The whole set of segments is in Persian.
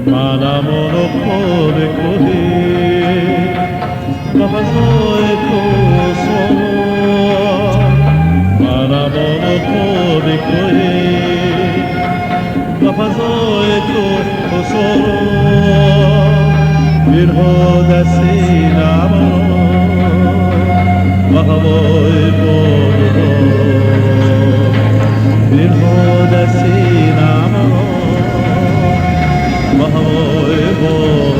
منم اونو خوب کوهی و فضای کوسو منم اونو خوب کوهی و فضای کوسو بیرها دستی نمانو و هوای بودو بیرها دستی نمانو Mahoy Bol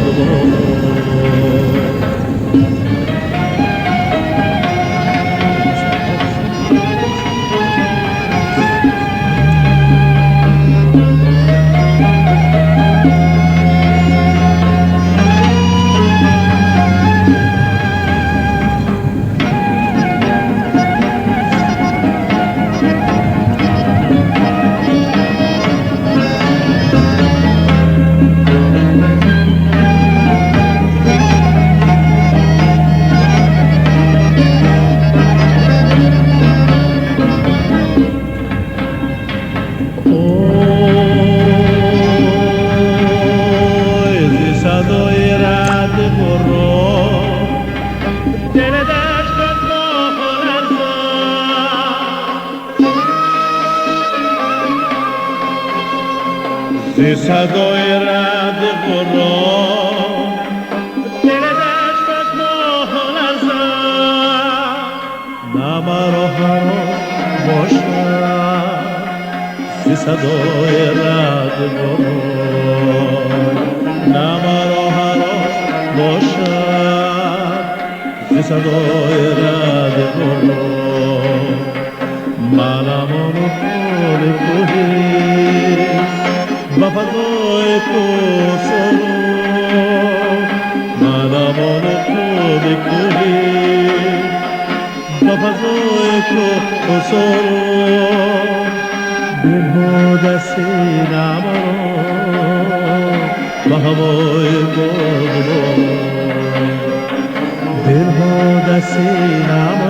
زی صدای رعد غراب دل دشت ماه لرزد نه مرا حرام باشد زی صدای رعد غراب نه مرا حرام باشد زی صدای رعد غراب منم آنو خال کوهی و فضای کوسو منم آنو خال کوهی و فضای کوسو دلها دستی نمانو و هوای بادو دلها دستی نمانو